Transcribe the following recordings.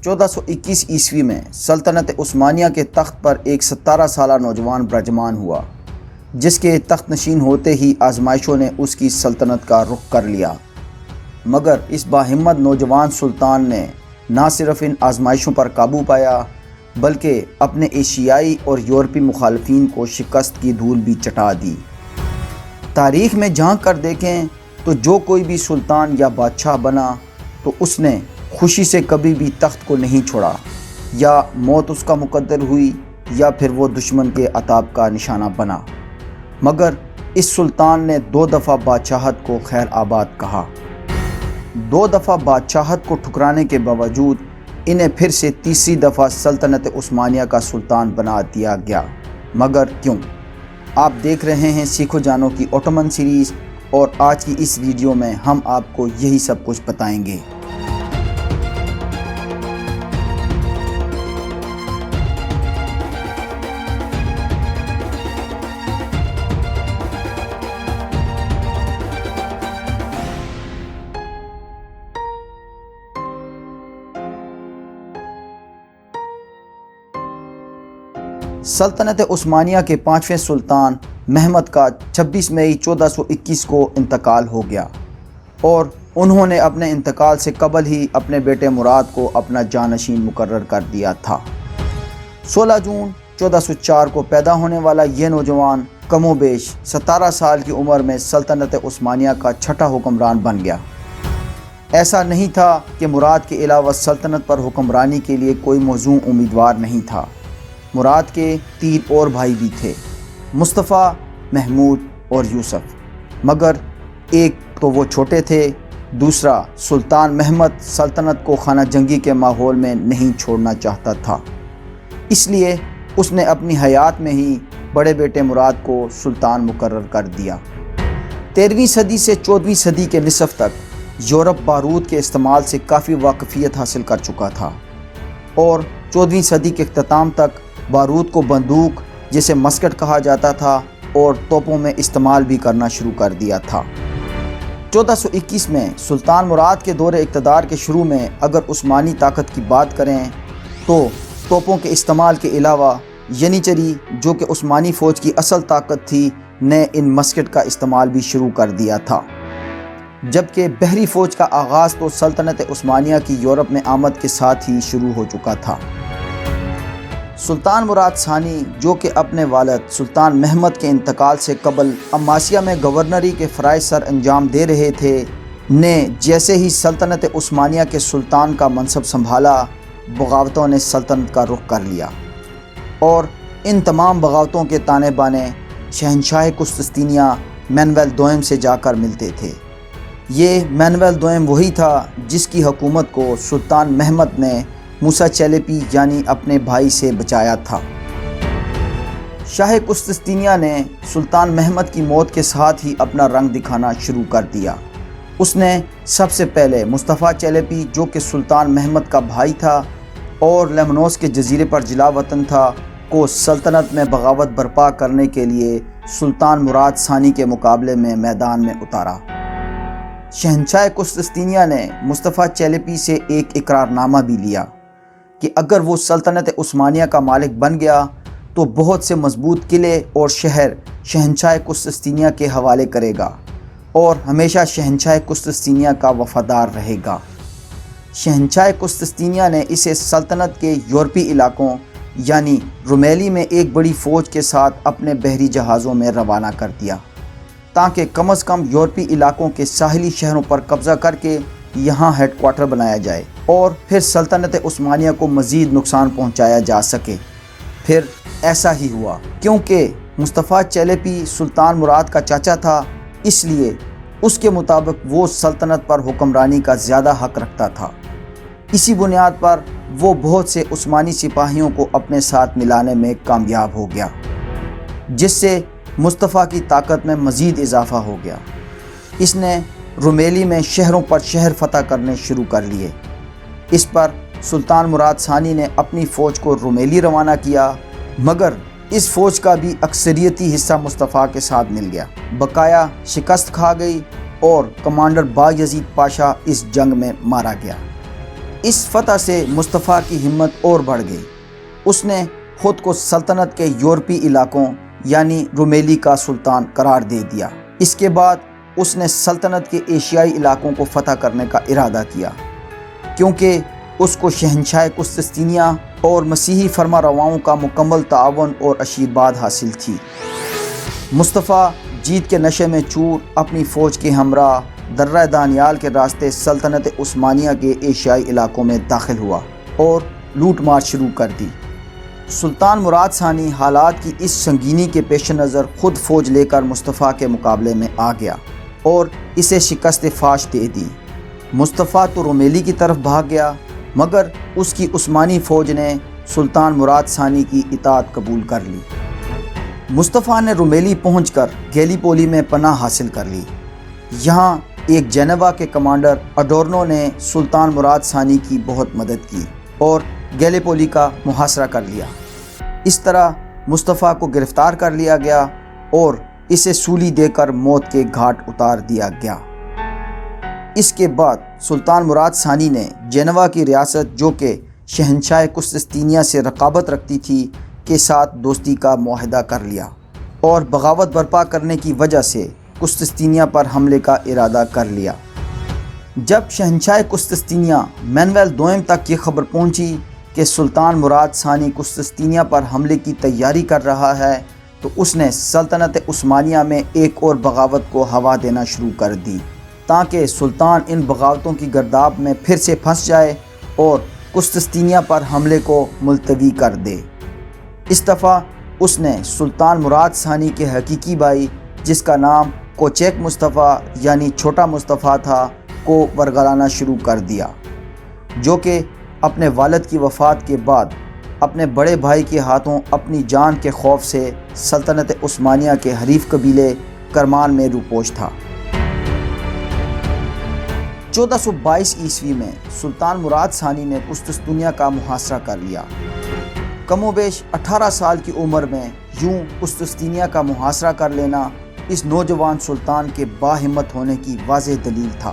1421 عیسوی میں سلطنت عثمانیہ کے تخت پر ایک 17 سالہ نوجوان برجمان ہوا، جس کے تخت نشین ہوتے ہی آزمائشوں نے اس کی سلطنت کا رخ کر لیا۔ مگر اس باہمت نوجوان سلطان نے نہ صرف ان آزمائشوں پر قابو پایا بلکہ اپنے ایشیائی اور یورپی مخالفین کو شکست کی دھول بھی چٹا دی۔ تاریخ میں جھانک کر دیکھیں تو جو کوئی بھی سلطان یا بادشاہ بنا تو اس نے خوشی سے کبھی بھی تخت کو نہیں چھوڑا، یا موت اس کا مقدر ہوئی یا پھر وہ دشمن کے عتاب کا نشانہ بنا۔ مگر اس سلطان نے 2 دفعہ بادشاہت کو خیر آباد کہا۔ 2 دفعہ بادشاہت کو ٹھکرانے کے باوجود انہیں پھر سے تیسری دفعہ سلطنت عثمانیہ کا سلطان بنا دیا گیا۔ مگر کیوں؟ آپ دیکھ رہے ہیں سیکھو جانو کی اوٹومن سیریز، اور آج کی اس ویڈیو میں ہم آپ کو یہی سب کچھ بتائیں گے۔ سلطنت عثمانیہ کے 5ویں سلطان محمد کا 26 مئی 1421 کو انتقال ہو گیا، اور انہوں نے اپنے انتقال سے قبل ہی اپنے بیٹے مراد کو اپنا جانشین مقرر کر دیا تھا۔ 16 جون 1404 کو پیدا ہونے والا یہ نوجوان کم و بیش 17 سال کی عمر میں سلطنت عثمانیہ کا 6واں حکمران بن گیا۔ ایسا نہیں تھا کہ مراد کے علاوہ سلطنت پر حکمرانی کے لیے کوئی موزوں امیدوار نہیں تھا۔ مراد کے 3 اور بھائی بھی تھے، مصطفیٰ، محمود اور یوسف، مگر ایک تو وہ چھوٹے تھے، دوسرا سلطان محمد سلطنت کو خانہ جنگی کے ماحول میں نہیں چھوڑنا چاہتا تھا، اس لیے اس نے اپنی حیات میں ہی بڑے بیٹے مراد کو سلطان مقرر کر دیا۔ 13ویں صدی سے 14ویں صدی کے نصف تک یورپ بارود کے استعمال سے کافی واقفیت حاصل کر چکا تھا، اور 14ویں صدی کے اختتام تک بارود کو بندوق، جسے مسکٹ کہا جاتا تھا، اور توپوں میں استعمال بھی کرنا شروع کر دیا تھا۔ 1421 میں سلطان مراد کے دور اقتدار کے شروع میں اگر عثمانی طاقت کی بات کریں تو توپوں کے استعمال کے علاوہ ینیچری، جو کہ عثمانی فوج کی اصل طاقت تھی، نے ان مسکٹ کا استعمال بھی شروع کر دیا تھا، جبکہ بحری فوج کا آغاز تو سلطنت عثمانیہ کی یورپ میں آمد کے ساتھ ہی شروع ہو چکا تھا۔ سلطان مراد ثانی، جو کہ اپنے والد سلطان محمد کے انتقال سے قبل عماسیہ میں گورنری کے فرائض سر انجام دے رہے تھے، نے جیسے ہی سلطنت عثمانیہ کے سلطان کا منصب سنبھالا، بغاوتوں نے سلطنت کا رخ کر لیا، اور ان تمام بغاوتوں کے تانے بانے شہنشاہ قسطنطنیہ مینویل دوئم سے جا کر ملتے تھے۔ یہ مینویل دوئم وہی تھا جس کی حکومت کو سلطان محمد نے موسیٰ چیلیپی یعنی اپنے بھائی سے بچایا تھا۔ شاہ قسطنطنیہ نے سلطان محمد کی موت کے ساتھ ہی اپنا رنگ دکھانا شروع کر دیا۔ اس نے سب سے پہلے مصطفیٰ چیلیپی، جو کہ سلطان محمد کا بھائی تھا اور لیمنوس کے جزیرے پر جلا وطن تھا، کو سلطنت میں بغاوت برپا کرنے کے لیے سلطان مراد ثانی کے مقابلے میں میدان میں اتارا۔ شہنشاہ قسطنطنیہ نے مصطفیٰ چیلیپی سے ایک اقرار نامہ بھی لیا کہ اگر وہ سلطنت عثمانیہ کا مالک بن گیا تو بہت سے مضبوط قلعے اور شہر شہنشاہ قسطنطنیہ کے حوالے کرے گا، اور ہمیشہ شہنشاہ قسطنطنیہ کا وفادار رہے گا۔ شہنشاہ قسطنطنیہ نے اسے سلطنت کے یورپی علاقوں یعنی رومیلی میں ایک بڑی فوج کے ساتھ اپنے بحری جہازوں میں روانہ کر دیا، تاکہ کم از کم یورپی علاقوں کے ساحلی شہروں پر قبضہ کر کے یہاں ہیڈ کوارٹر بنایا جائے، اور پھر سلطنت عثمانیہ کو مزید نقصان پہنچایا جا سکے۔ پھر ایسا ہی ہوا، کیونکہ مصطفیٰ چیلیپی سلطان مراد کا چاچا تھا، اس لیے اس کے مطابق وہ سلطنت پر حکمرانی کا زیادہ حق رکھتا تھا۔ اسی بنیاد پر وہ بہت سے عثمانی سپاہیوں کو اپنے ساتھ ملانے میں کامیاب ہو گیا، جس سے مصطفیٰ کی طاقت میں مزید اضافہ ہو گیا۔ اس نے رومیلی میں شہروں پر شہر فتح کرنے شروع کر لیے۔ اس پر سلطان مراد ثانی نے اپنی فوج کو رومیلی روانہ کیا، مگر اس فوج کا بھی اکثریتی حصہ مصطفیٰ کے ساتھ مل گیا، بقایا شکست کھا گئی اور کمانڈر با یزید پاشا اس جنگ میں مارا گیا۔ اس فتح سے مصطفیٰ کی ہمت اور بڑھ گئی۔ اس نے خود کو سلطنت کے یورپی علاقوں یعنی رومیلی کا سلطان قرار دے دیا۔ اس کے بعد اس نے سلطنت کے ایشیائی علاقوں کو فتح کرنے کا ارادہ کیا، کیونکہ اس کو شہنشاہ قسطنطنیہ اور مسیحی فرما رواؤں کا مکمل تعاون اور آشیرواد حاصل تھی۔ مصطفیٰ جیت کے نشے میں چور اپنی فوج کے ہمراہ درہ دانیال کے راستے سلطنت عثمانیہ کے ایشیائی علاقوں میں داخل ہوا اور لوٹ مار شروع کر دی۔ سلطان مراد ثانی حالات کی اس سنگینی کے پیش نظر خود فوج لے کر مصطفیٰ کے مقابلے میں آ گیا اور اسے شکست فاش دے دی۔ مصطفیٰ تو رومیلی کی طرف بھاگ گیا، مگر اس کی عثمانی فوج نے سلطان مراد ثانی کی اطاعت قبول کر لی۔ مصطفیٰ نے رومیلی پہنچ کر گیلیپولی میں پناہ حاصل کر لی۔ یہاں ایک جینوا کے کمانڈر اڈورنو نے سلطان مراد ثانی کی بہت مدد کی اور گیلیپولی کا محاصرہ کر لیا۔ اس طرح مصطفیٰ کو گرفتار کر لیا گیا اور اسے سولی دے کر موت کے گھاٹ اتار دیا گیا۔ اس کے بعد سلطان مراد ثانی نے جینوا کی ریاست، جو کہ شہنشاہ قسطنطنیہ سے رقابت رکھتی تھی، کے ساتھ دوستی کا معاہدہ کر لیا اور بغاوت برپا کرنے کی وجہ سے قسطنطنیہ پر حملے کا ارادہ کر لیا۔ جب شہنشاہ قسطنطنیہ مینویل دوئم تک یہ خبر پہنچی کہ سلطان مراد ثانی قسطنطنیہ پر حملے کی تیاری کر رہا ہے، تو اس نے سلطنت عثمانیہ میں ایک اور بغاوت کو ہوا دینا شروع کر دی، تاکہ سلطان ان بغاوتوں کی گرداب میں پھر سے پھنس جائے اور قسطنطنیہ پر حملے کو ملتوی کر دے۔ اس دفعہ اس نے سلطان مراد ثانی کے حقیقی بھائی، جس کا نام کوچیک مصطفیٰ یعنی چھوٹا مصطفیٰ تھا، کو ورگلانا شروع کر دیا، جو کہ اپنے والد کی وفات کے بعد اپنے بڑے بھائی کے ہاتھوں اپنی جان کے خوف سے سلطنت عثمانیہ کے حریف قبیلے کرمان میں روپوش تھا۔ 1422 عیسوی میں سلطان مراد ثانی نے قسطنطنیہ کا محاصرہ کر لیا۔ کم و بیش 18 سال کی عمر میں یوں قسطنطنیہ کا محاصرہ کر لینا اس نوجوان سلطان کے باہمت ہونے کی واضح دلیل تھا۔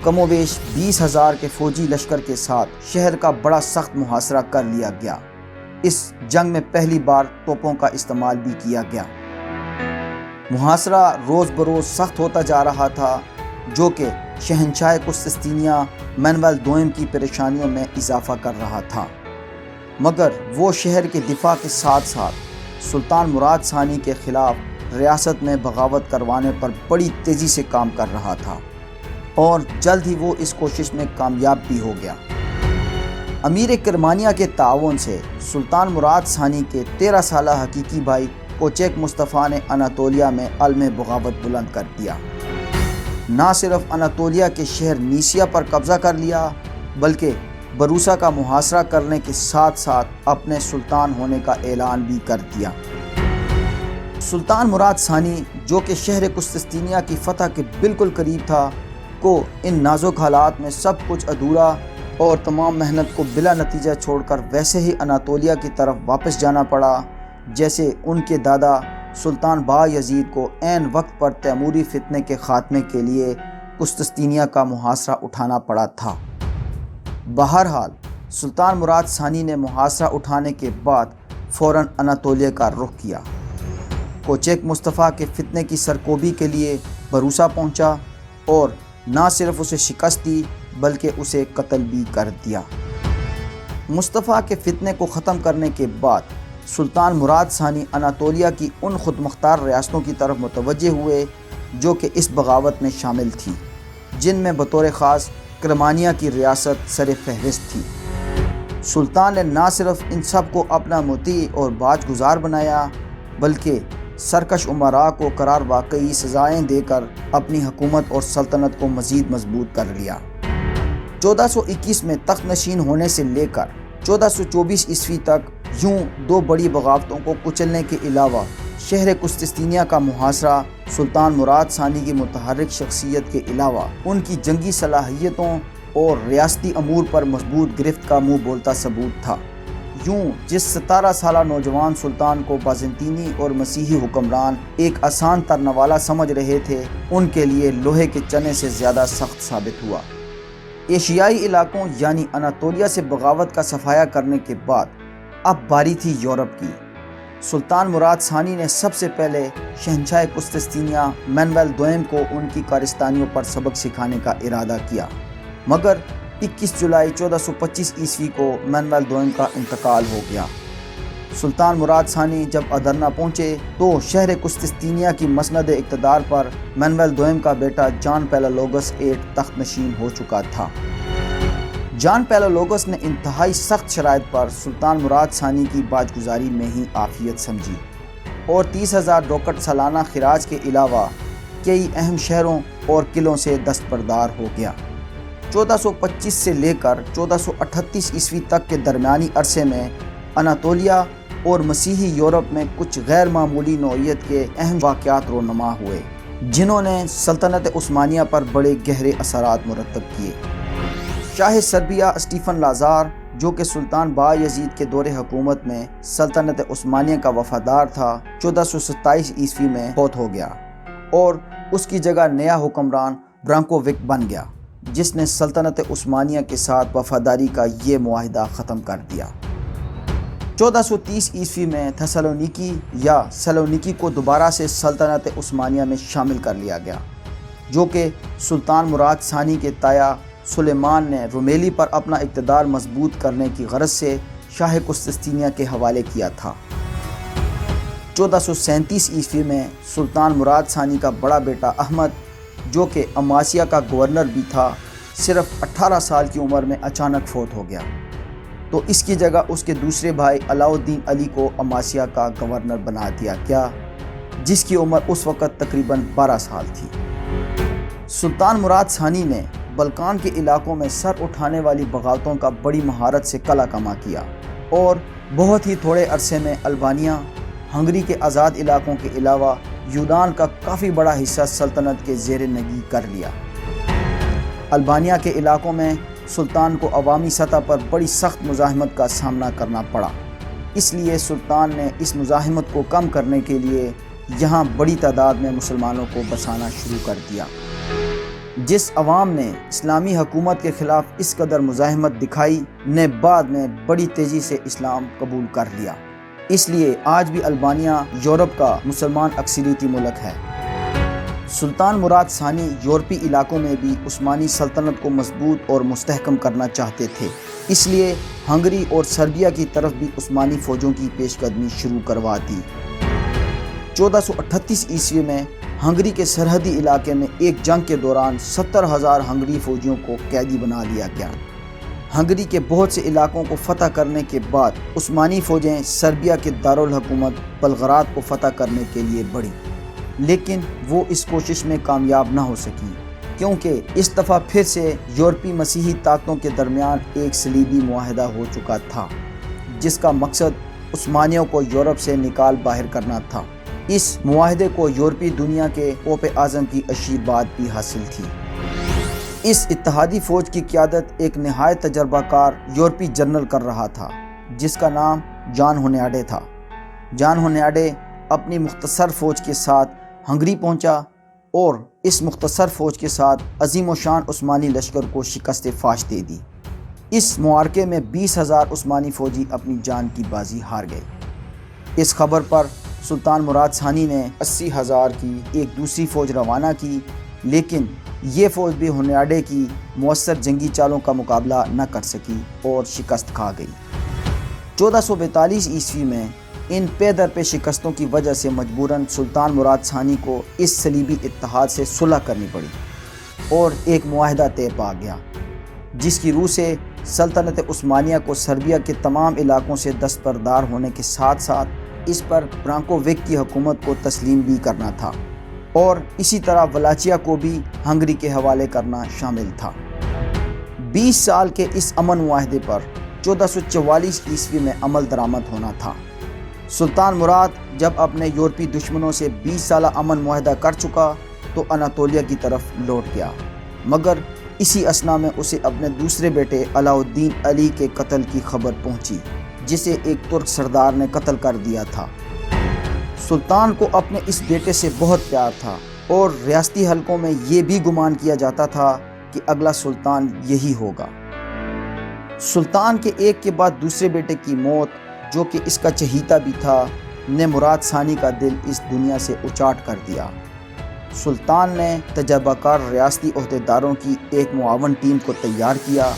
کم و بیش 20,000 کے فوجی لشکر کے ساتھ شہر کا بڑا سخت محاصرہ کر لیا گیا۔ اس جنگ میں پہلی بار توپوں کا استعمال بھی کیا گیا۔ محاصرہ روز بروز سخت ہوتا جا رہا تھا، جو کہ شہنشاہ قسطنطنیہ مینویل دوئم کی پریشانیوں میں اضافہ کر رہا تھا، مگر وہ شہر کے دفاع کے ساتھ ساتھ سلطان مراد ثانی کے خلاف ریاست میں بغاوت کروانے پر بڑی تیزی سے کام کر رہا تھا، اور جلد ہی وہ اس کوشش میں کامیاب بھی ہو گیا۔ امیر کرمانیہ کے تعاون سے سلطان مراد ثانی کے 13 سالہ حقیقی بھائی کوچیک مصطفیٰ نے اناطولیہ میں علم بغاوت بلند کر دیا۔ نہ صرف اناطولیہ کے شہر نیسیا پر قبضہ کر لیا، بلکہ بروسا کا محاصرہ کرنے کے ساتھ ساتھ اپنے سلطان ہونے کا اعلان بھی کر دیا۔ سلطان مراد ثانی، جو کہ شہر قسطنطنیہ کی فتح کے بالکل قریب تھا، کو ان نازک حالات میں سب کچھ ادھورا اور تمام محنت کو بلا نتیجہ چھوڑ کر ویسے ہی اناطولیہ کی طرف واپس جانا پڑا، جیسے ان کے دادا سلطان بایزید کو عین وقت پر تیموری فتنے کے خاتمے کے لیے قسطنطنیہ کا محاصرہ اٹھانا پڑا تھا۔ بہرحال سلطان مراد ثانی نے محاصرہ اٹھانے کے بعد فوراً اناطولیہ کا رخ کیا۔ کوچیک مصطفیٰ کے فتنے کی سرکوبی کے لیے بروسا پہنچا اور نہ صرف اسے شکست دی بلکہ اسے قتل بھی کر دیا۔ مصطفیٰ کے فتنے کو ختم کرنے کے بعد سلطان مراد ثانی اناطولیہ کی ان خود مختار ریاستوں کی طرف متوجہ ہوئے جو کہ اس بغاوت میں شامل تھیں، جن میں بطور خاص کرمانیہ کی ریاست سر فہرست تھی۔ سلطان نے نہ صرف ان سب کو اپنا مطیع اور باج گزار بنایا، بلکہ سرکش امراء کو قرار واقعی سزائیں دے کر اپنی حکومت اور سلطنت کو مزید مضبوط کر لیا۔ 1421 میں تخت نشین ہونے سے لے کر 1424 عیسوی تک یوں دو بڑی بغاوتوں کو کچلنے کے علاوہ شہر قسطنطنیہ کا محاصرہ سلطان مراد ثانی کی متحرک شخصیت کے علاوہ ان کی جنگی صلاحیتوں اور ریاستی امور پر مضبوط گرفت کا منہ بولتا ثبوت تھا۔ یوں جس 17 سالہ نوجوان سلطان کو بازنطینی اور مسیحی حکمران ایک آسان ترنوالا سمجھ رہے تھے، ان کے لیے لوہے کے چنے سے زیادہ سخت ثابت ہوا۔ ایشیائی علاقوں یعنی اناطولیہ سے بغاوت کا صفایا کرنے کے بعد اب باری تھی یورپ کی۔ سلطان مراد ثانی نے سب سے پہلے شہنشاہ قسطنطنیہ مینویل دوئم کو ان کی کارستانیوں پر سبق سکھانے کا ارادہ کیا، مگر 21 جولائی 1425 عیسوی کو مینویل دوئم کا انتقال ہو گیا۔ سلطان مراد ثانی جب ادرنا پہنچے تو شہر قسطنطنیہ کی مسند اقتدار پر مینویل دوئم کا بیٹا جان پیلاولوگس ایٹ تخت نشین ہو چکا تھا۔ جان پیلاولوگس نے انتہائی سخت شرائط پر سلطان مراد ثانی کی باجگزاری میں ہی عافیت سمجھی اور 30,000 ڈوکٹ سالانہ خراج کے علاوہ کئی اہم شہروں اور قلعوں سے دستبردار ہو گیا۔ 1425 سے لے کر 1438 عیسوی تک کے درمیانی عرصے میں اناطولیہ اور مسیحی یورپ میں کچھ غیر معمولی نوعیت کے اہم واقعات رونما ہوئے، جنہوں نے سلطنت عثمانیہ پر بڑے گہرے اثرات مرتب کیے۔ شاہ سربیا اسٹیفن لازار، جو کہ سلطان بایزید کے دور حکومت میں سلطنت عثمانیہ کا وفادار تھا، 1427 عیسوی میں فوت ہو گیا اور اس کی جگہ نیا حکمران برانکووک بن گیا، جس نے سلطنت عثمانیہ کے ساتھ وفاداری کا یہ معاہدہ ختم کر دیا۔ 1430 عیسوی میں تھیسالونیکی یا سالونیکی کو دوبارہ سے سلطنت عثمانیہ میں شامل کر لیا گیا، جو کہ سلطان مراد ثانی کے تایا سلیمان نے رومیلی پر اپنا اقتدار مضبوط کرنے کی غرض سے شاہ قسطنطنیہ کے حوالے کیا تھا۔ 1437 عیسوی میں سلطان مراد ثانی کا بڑا بیٹا احمد، جو کہ اماسیا کا گورنر بھی تھا، صرف 18 سال کی عمر میں اچانک فوت ہو گیا، تو اس کی جگہ اس کے دوسرے بھائی علاؤ الدین علی کو اماسیا کا گورنر بنا دیا گیا، جس کی عمر اس وقت تقریباً 12 سال تھی۔ سلطان مراد ثانی نے بلکان کے علاقوں میں سر اٹھانے والی بغاوتوں کا بڑی مہارت سے کلا کما کیا اور بہت ہی تھوڑے عرصے میں البانیہ، ہنگری کے آزاد علاقوں کے علاوہ یونان کا کافی بڑا حصہ سلطنت کے زیر نگی کر لیا۔ البانیہ کے علاقوں میں سلطان کو عوامی سطح پر بڑی سخت مزاحمت کا سامنا کرنا پڑا، اس لیے سلطان نے اس مزاحمت کو کم کرنے کے لیے یہاں بڑی تعداد میں مسلمانوں کو بسانا شروع کر دیا۔ جس عوام نے اسلامی حکومت کے خلاف اس قدر مزاحمت دکھائی نے بعد میں بڑی تیزی سے اسلام قبول کر لیا، اس لیے آج بھی البانیہ یورپ کا مسلمان اکثریتی ملک ہے۔ سلطان مراد ثانی یورپی علاقوں میں بھی عثمانی سلطنت کو مضبوط اور مستحکم کرنا چاہتے تھے، اس لیے ہنگری اور سربیا کی طرف بھی عثمانی فوجوں کی پیش قدمی شروع کروا دی۔ 1438 عیسوی میں ہنگری کے سرحدی علاقے میں ایک جنگ کے دوران 70,000 ہنگری فوجیوں کو قیدی بنا لیا گیا۔ ہنگری کے بہت سے علاقوں کو فتح کرنے کے بعد عثمانی فوجیں سربیا کے دارالحکومت بلغراد کو فتح کرنے کے لیے بڑھیں، لیکن وہ اس کوشش میں کامیاب نہ ہو سکیں، کیونکہ اس دفعہ پھر سے یورپی مسیحی طاقتوں کے درمیان ایک صلیبی معاہدہ ہو چکا تھا، جس کا مقصد عثمانیوں کو یورپ سے نکال باہر کرنا تھا۔ اس معاہدے کو یورپی دنیا کے پوپ اعظم کی آشیرواد بھی حاصل تھی۔ اس اتحادی فوج کی قیادت ایک نہایت تجربہ کار یورپی جنرل کر رہا تھا، جس کا نام جان ہونیاڈے تھا۔ جان ہونیاڈے اپنی مختصر فوج کے ساتھ ہنگری پہنچا اور اس مختصر فوج کے ساتھ عظیم و شان عثمانی لشکر کو شکست فاش دے دی۔ اس معرکے میں 20,000 عثمانی فوجی اپنی جان کی بازی ہار گئے۔ اس خبر پر سلطان مراد ثانی نے 80,000 کی ایک دوسری فوج روانہ کی، لیکن یہ فوج بھی ہونیاڈے کی مؤثر جنگی چالوں کا مقابلہ نہ کر سکی اور شکست کھا گئی۔ 1442 عیسوی میں ان پے در پہ شکستوں کی وجہ سے مجبوراً سلطان مراد ثانی کو اس صلیبی اتحاد سے صلح کرنی پڑی اور ایک معاہدہ طے پا گیا، جس کی روح سے سلطنت عثمانیہ کو سربیا کے تمام علاقوں سے دستبردار ہونے کے ساتھ ساتھ اس پر برانکووک کی حکومت کو تسلیم بھی کرنا تھا اور اسی طرح ولاچیا کو بھی ہنگری کے حوالے کرنا شامل تھا۔ 20 سال کے اس امن معاہدے پر 1444 عیسوی میں عمل درآمد ہونا تھا۔ سلطان مراد جب اپنے یورپی دشمنوں سے 20 سالہ امن معاہدہ کر چکا تو اناطولیہ کی طرف لوٹ گیا، مگر اسی اثنا میں اسے اپنے دوسرے بیٹے علاؤ الدین علی کے قتل کی خبر پہنچی، جسے ایک ترک سردار نے قتل کر دیا تھا۔ سلطان کو اپنے اس بیٹے سے بہت پیار تھا اور ریاستی حلقوں میں یہ بھی گمان کیا جاتا تھا کہ اگلا سلطان یہی ہوگا۔ سلطان کے ایک کے بعد دوسرے بیٹے کی موت، جو کہ اس کا چہیتا بھی تھا، نے مراد ثانی کا دل اس دنیا سے اچاٹ کر دیا۔ سلطان نے تجربہ کار ریاستی عہدیداروں کی ایک معاون ٹیم کو تیار کیا،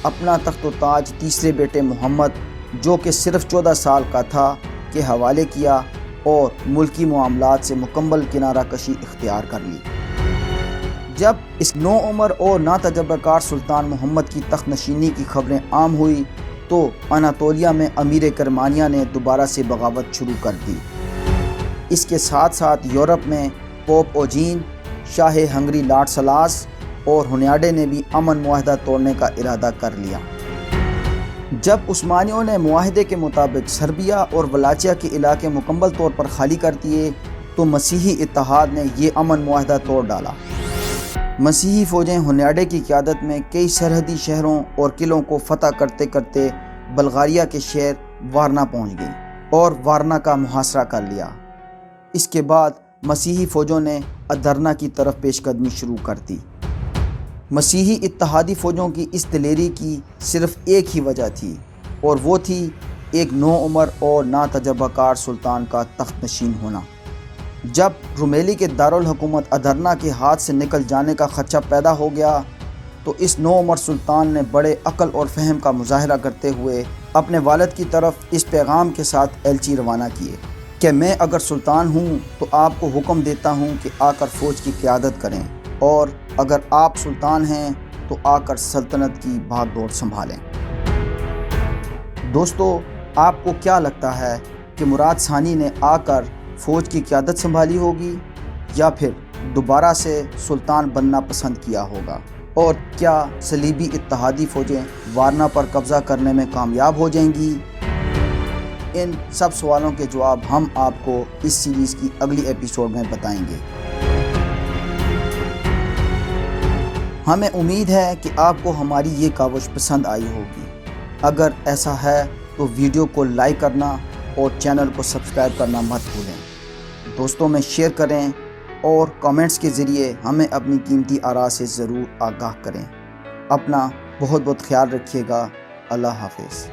اپنا تخت و تاج تیسرے بیٹے محمد، جو کہ صرف 14 سال کا تھا، کے حوالے کیا اور ملکی معاملات سے مکمل کنارہ کشی اختیار کر لی۔ جب اس نو عمر اور ناتجربہ کار سلطان محمد کی تخت نشینی کی خبریں عام ہوئی تو اناطولیہ میں امیر کرمانیہ نے دوبارہ سے بغاوت شروع کر دی۔ اس کے ساتھ ساتھ یورپ میں پوپ اوجین، شاہ ہنگری لاڈسلاس اور ہنیاڈے نے بھی امن معاہدہ توڑنے کا ارادہ کر لیا۔ جب عثمانیوں نے معاہدے کے مطابق سربیا اور ولاچیا کے علاقے مکمل طور پر خالی کر دیے تو مسیحی اتحاد نے یہ امن معاہدہ توڑ ڈالا۔ مسیحی فوجیں ہنیاڈے کی قیادت میں کئی سرحدی شہروں اور قلعوں کو فتح کرتے کرتے بلغاریہ کے شہر وارنا پہنچ گئی اور وارنا کا محاصرہ کر لیا۔ اس کے بعد مسیحی فوجوں نے ادرنا کی طرف پیش قدمی شروع کر دی۔ مسیحی اتحادی فوجوں کی اس دلیری کی صرف ایک ہی وجہ تھی، اور وہ تھی ایک نو عمر اور ناتجربہ کار سلطان کا تخت نشین ہونا۔ جب رومیلی کے دارالحکومت ادرنا کے ہاتھ سے نکل جانے کا خدشہ پیدا ہو گیا تو اس نو عمر سلطان نے بڑے عقل اور فہم کا مظاہرہ کرتے ہوئے اپنے والد کی طرف اس پیغام کے ساتھ ایلچی روانہ کیے کہ میں اگر سلطان ہوں تو آپ کو حکم دیتا ہوں کہ آ کر فوج کی قیادت کریں، اور اگر آپ سلطان ہیں تو آ کر سلطنت کی بھاگ دوڑ سنبھالیں۔ دوستو، آپ کو کیا لگتا ہے کہ مراد ثانی نے آ کر فوج کی قیادت سنبھالی ہوگی یا پھر دوبارہ سے سلطان بننا پسند کیا ہوگا؟ اور کیا صلیبی اتحادی فوجیں وارنا پر قبضہ کرنے میں کامیاب ہو جائیں گی؟ ان سب سوالوں کے جواب ہم آپ کو اس سیریز کی اگلی ایپیسوڈ میں بتائیں گے۔ ہمیں امید ہے کہ آپ کو ہماری یہ کاوش پسند آئی ہوگی۔ اگر ایسا ہے تو ویڈیو کو لائک کرنا اور چینل کو سبسکرائب کرنا مت بھولیں۔ دوستوں میں شیئر کریں اور کامنٹس کے ذریعے ہمیں اپنی قیمتی آراء سے ضرور آگاہ کریں۔ اپنا بہت خیال رکھیے گا۔ اللہ حافظ۔